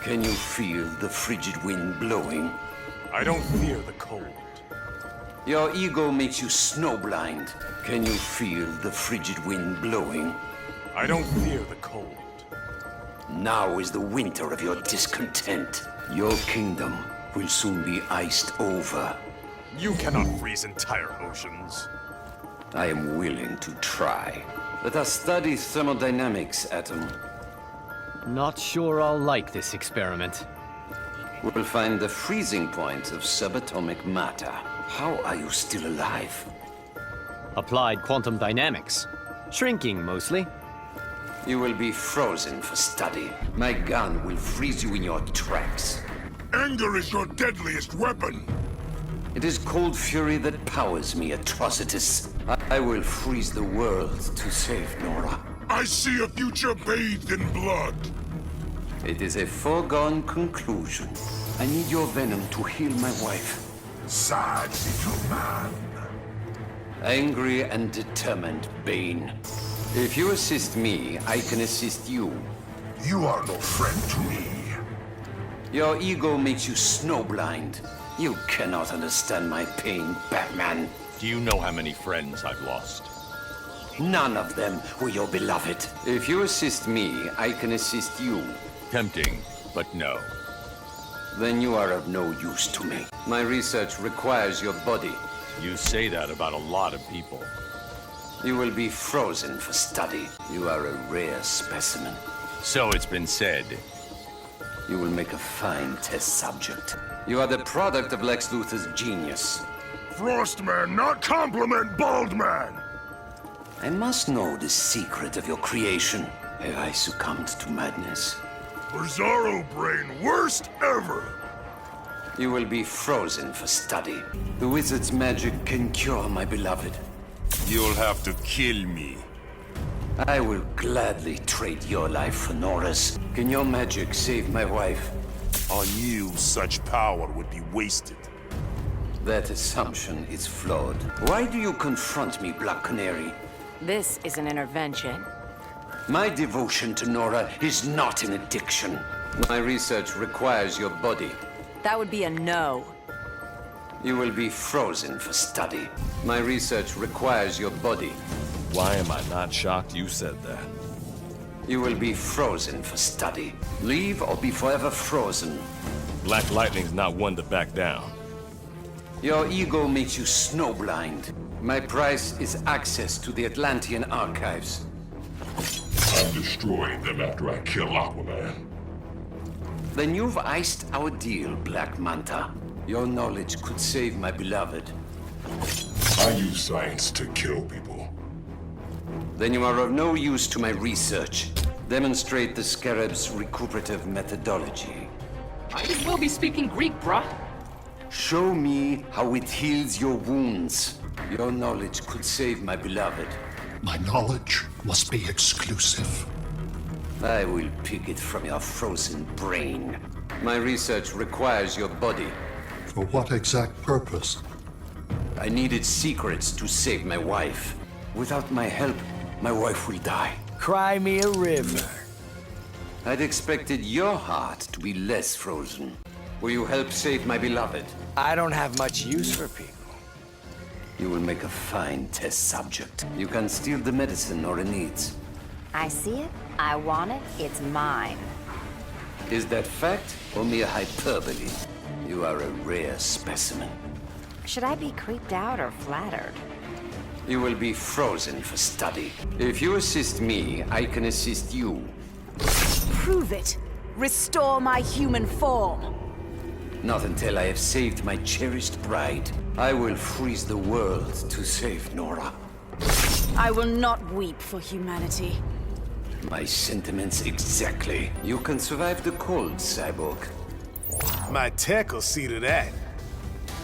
Can you feel the frigid wind blowing? I don't fear the cold. Your ego makes you snowblind. Can you feel the frigid wind blowing? I don't fear the cold. Now is the winter of your discontent. Your kingdom will soon be iced over. You cannot freeze entire oceans. I am willing to try. Let us study thermodynamics, Atom. Not sure I'll like this experiment. We'll find the freezing point of subatomic matter. How are you still alive? Applied quantum dynamics. Shrinking, mostly. You will be frozen for study. My gun will freeze you in your tracks. Anger is your deadliest weapon. It is cold fury that powers me, Atrocitus. I will freeze the world to save Nora. I see a future bathed in blood. It is a foregone conclusion. I need your venom to heal my wife. Sad little man. Angry and determined, Bane. If you assist me, I can assist you. You are no friend to me. Your ego makes you snowblind. You cannot understand my pain, Batman. Do you know how many friends I've lost? None of them were your beloved. If you assist me, I can assist you. Tempting, but no. Then you are of no use to me. My research requires your body. You say that about a lot of people. You will be frozen for study. You are a rare specimen. So it's been said. You will make a fine test subject. You are the product of Lex Luthor's genius. Frostman, not compliment Baldman. I must know the secret of your creation. Have I succumbed to madness? Bizarro brain, worst ever. You will be frozen for study. The wizard's magic can cure my beloved. You'll have to kill me. I will gladly trade your life for Nora's. Can your magic save my wife? On you, such power would be wasted. That assumption is flawed. Why do you confront me, Black Canary? This is an intervention. My devotion to Nora is not an addiction. My research requires your body. That would be a no. You will be frozen for study. My research requires your body. Why am I not shocked you said that? You will be frozen for study. Leave or be forever frozen. Black Lightning's not one to back down. Your ego makes you snowblind. My price is access to the Atlantean archives. I'm destroying them after I kill Aquaman. Then you've iced our deal, Black Manta. Your knowledge could save my beloved. I use science to kill people. Then you are of no use to my research. Demonstrate the Scarab's recuperative methodology. Might as well be speaking Greek, bruh. Show me how it heals your wounds. Your knowledge could save my beloved. My knowledge must be exclusive. I will pick it from your frozen brain. My research requires your body. For what exact purpose? I needed secrets to save my wife. Without my help, my wife will die. Cry me a river. I'd expected your heart to be less frozen. Will you help save my beloved? I don't have much use for people. You will make a fine test subject. You can steal the medicine Nora needs. I see it, I want it, it's mine. Is that fact or mere hyperbole? You are a rare specimen. Should I be creeped out or flattered? You will be frozen for study. If you assist me, I can assist you. Prove it. Restore my human form. Not until I have saved my cherished bride. I will freeze the world to save Nora. I will not weep for humanity. My sentiments exactly. You can survive the cold, Cyborg. My tech will see to that.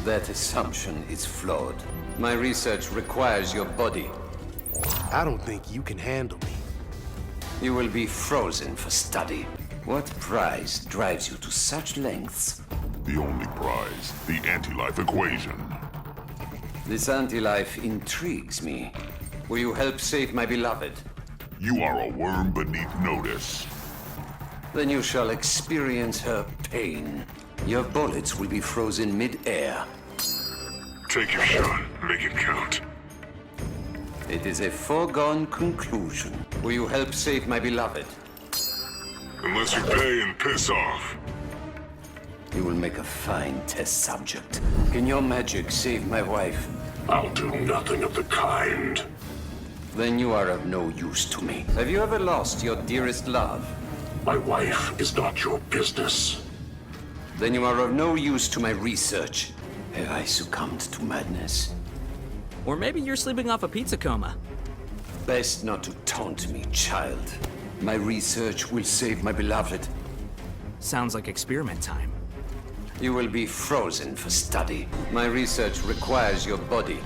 That assumption is flawed. My research requires your body. I don't think you can handle me. You will be frozen for study. What prize drives you to such lengths? The only prize, the anti-life equation. This anti-life intrigues me. Will you help save my beloved? You are a worm beneath notice. Then you shall experience her pain. Your bullets will be frozen mid-air. Take your shot. Make it count. It is a foregone conclusion. Will you help save my beloved? Unless you pay and piss off. You will make a fine test subject. Can your magic save my wife? I'll do nothing of the kind. Then you are of no use to me. Have you ever lost your dearest love? My wife is not your business. Then you are of no use to my research. Have I succumbed to madness? Or maybe you're sleeping off a pizza coma. Best not to taunt me, child. My research will save my beloved. Sounds like experiment time. You will be frozen for study. My research requires your body.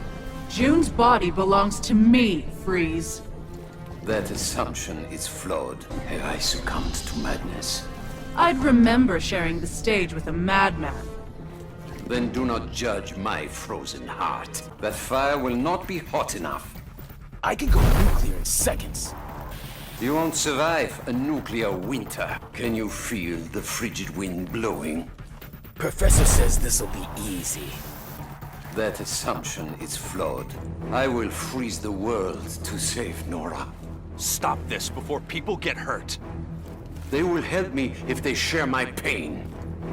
June's body belongs to me, Freeze. That assumption is flawed. Have I succumbed to madness? I'd remember sharing the stage with a madman. Then do not judge my frozen heart. That fire will not be hot enough. I can go nuclear in seconds. You won't survive a nuclear winter. Can you feel the frigid wind blowing? Professor says this'll be easy. That assumption is flawed. I will freeze the world to save Nora. Stop this before people get hurt. They will help me if they share my pain.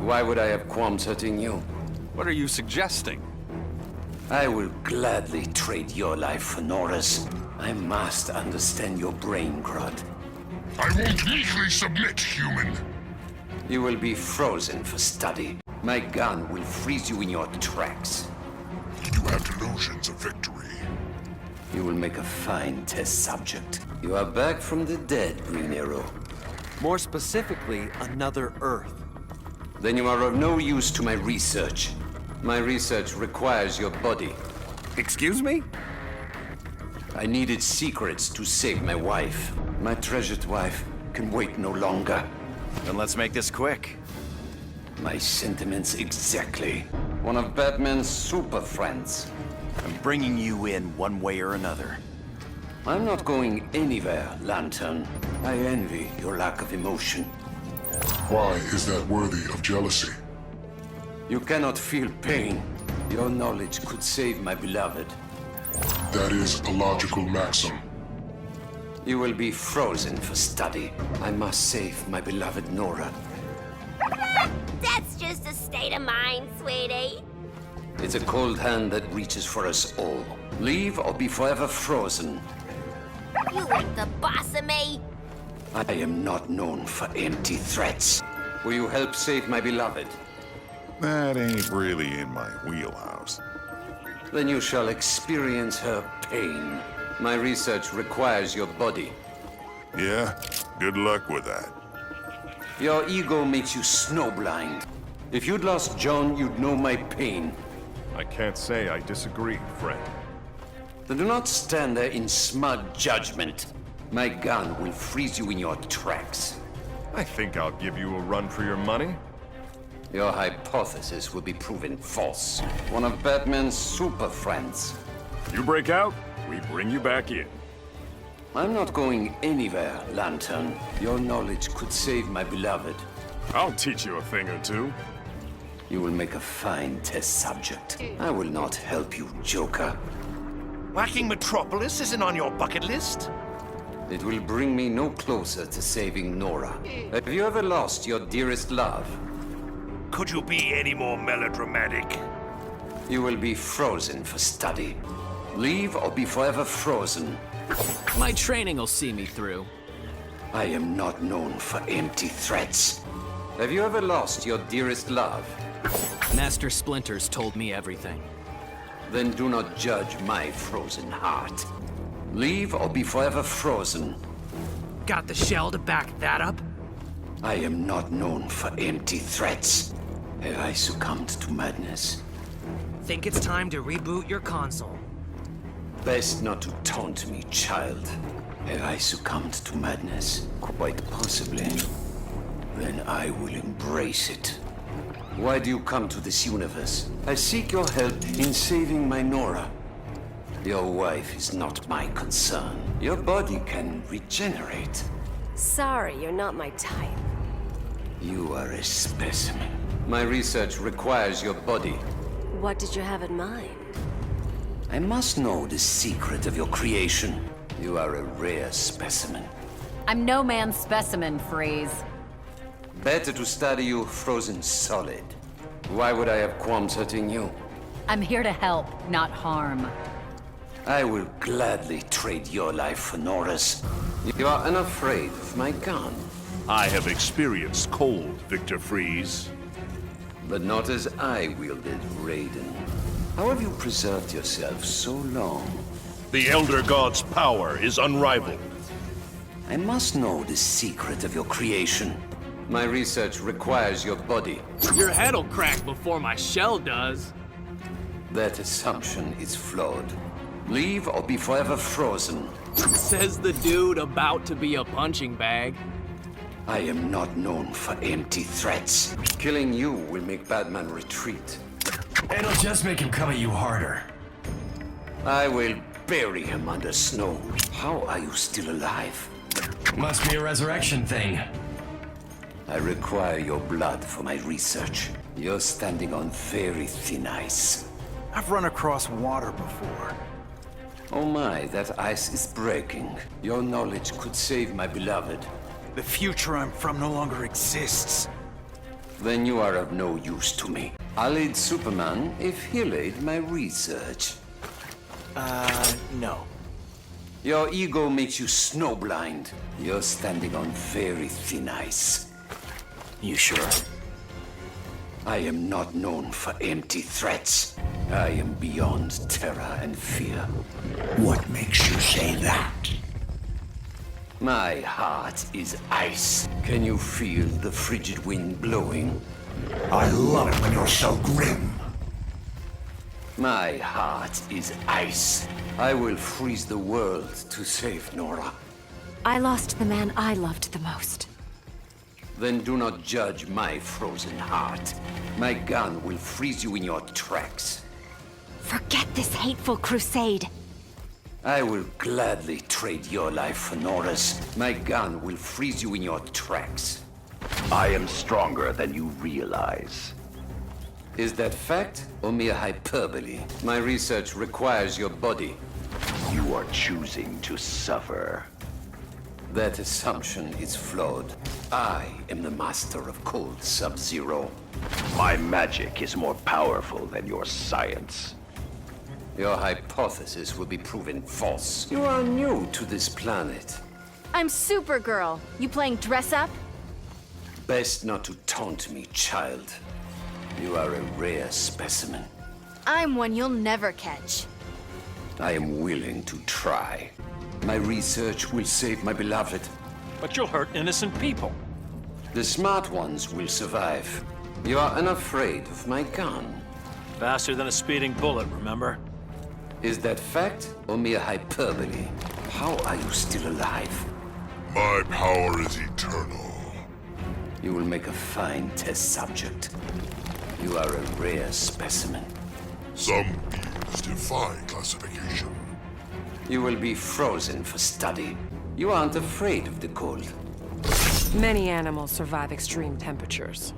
Why would I have qualms hurting you? What are you suggesting? I will gladly trade your life for Nora's. I must understand your brain, Grodd. I won't meekly submit, human. You will be frozen for study. My gun will freeze you in your tracks. You have delusions of victory. You will make a fine test subject. You are back from the dead, Green Arrow. More specifically, another Earth. Then you are of no use to my research. My research requires your body. Excuse me? I needed secrets to save my wife. My treasured wife can wait no longer. Then let's make this quick. My sentiments exactly. One of Batman's super friends. I'm bringing you in one way or another. I'm not going anywhere, Lantern. I envy your lack of emotion. Why is that worthy of jealousy? You cannot feel pain. Your knowledge could save my beloved. That is a logical maxim. You will be frozen for study. I must save my beloved Nora. That's just a state of mind, sweetie. It's a cold hand that reaches for us all. Leave or be forever frozen. You ain't the boss of me. I am not known for empty threats. Will you help save my beloved? That ain't really in my wheelhouse. Then you shall experience her pain. My research requires your body. Yeah? Good luck with that. Your ego makes you snowblind. If you'd lost John, you'd know my pain. I can't say I disagree, friend. Then do not stand there in smug judgment. My gun will freeze you in your tracks. I think I'll give you a run for your money. Your hypothesis will be proven false. One of Batman's super friends. You break out, we bring you back in. I'm not going anywhere, Lantern. Your knowledge could save my beloved. I'll teach you a thing or two. You will make a fine test subject. I will not help you, Joker. Whacking Metropolis isn't on your bucket list? It will bring me no closer to saving Nora. Have you ever lost your dearest love? Could you be any more melodramatic? You will be frozen for study. Leave or be forever frozen. My training will see me through. I am not known for empty threats. Have you ever lost your dearest love? Master Splinters told me everything. Then do not judge my frozen heart. Leave or be forever frozen. Got the shell to back that up? I am not known for empty threats. Have I succumbed to madness? Think it's time to reboot your console. Best not to taunt me, child. Have I succumbed to madness? Quite possibly. Then I will embrace it. Why do you come to this universe? I seek your help in saving my Nora. Your wife is not my concern. Your body can regenerate. Sorry, you're not my type. You are a specimen. My research requires your body. What did you have in mind? I must know the secret of your creation. You are a rare specimen. I'm no man's specimen, Freeze. Better to study you frozen solid. Why would I have qualms hurting you? I'm here to help, not harm. I will gladly trade your life for Nora's. You are unafraid of my gun. I have experienced cold, Victor Freeze. But not as I wielded Raiden. How have you preserved yourself so long? The Elder God's power is unrivaled. I must know the secret of your creation. My research requires your body. Your head'll crack before my shell does. That assumption is flawed. Leave or be forever frozen. Says the dude about to be a punching bag. I am not known for empty threats. Killing you will make Batman retreat. It'll just make him come at you harder. I will bury him under snow. How are you still alive? Must be a resurrection thing. I require your blood for my research. You're standing on very thin ice. I've run across water before. Oh my, that ice is breaking. Your knowledge could save my beloved. The future I'm from no longer exists. Then you are of no use to me. I'll aid Superman if he'll aid my research. No. Your ego makes you snowblind. You're standing on very thin ice. You sure? I am not known for empty threats. I am beyond terror and fear. What makes you say that? My heart is ice. Can you feel the frigid wind blowing? I love it when you're so grim. My heart is ice. I will freeze the world to save Nora. I lost the man I loved the most. Then do not judge my frozen heart. My gun will freeze you in your tracks. Forget this hateful crusade. I will gladly trade your life for Nora's. My gun will freeze you in your tracks. I am stronger than you realize. Is that fact or mere hyperbole? My research requires your body. You are choosing to suffer. That assumption is flawed. I am the master of cold Sub-Zero. My magic is more powerful than your science. Your hypothesis will be proven false. You are new to this planet. I'm Supergirl. You playing dress up? Best not to taunt me, child. You are a rare specimen. I'm one you'll never catch. I am willing to try. My research will save my beloved. But you'll hurt innocent people. The smart ones will survive. You are unafraid of my gun. Faster than a speeding bullet, remember? Is that fact or mere hyperbole? How are you still alive? My power is eternal. You will make a fine test subject. You are a rare specimen. Some beings defy classification. You will be frozen for study. You aren't afraid of the cold. Many animals survive extreme temperatures.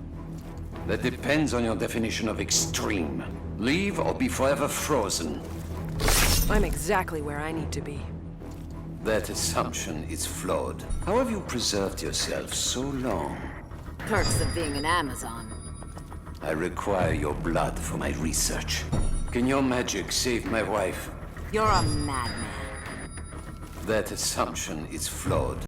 That depends on your definition of extreme. Leave or be forever frozen. I'm exactly where I need to be. That assumption is flawed. How have you preserved yourself so long? Perks of being an Amazon. I require your blood for my research. Can your magic save my wife? You're a madman. That assumption is flawed.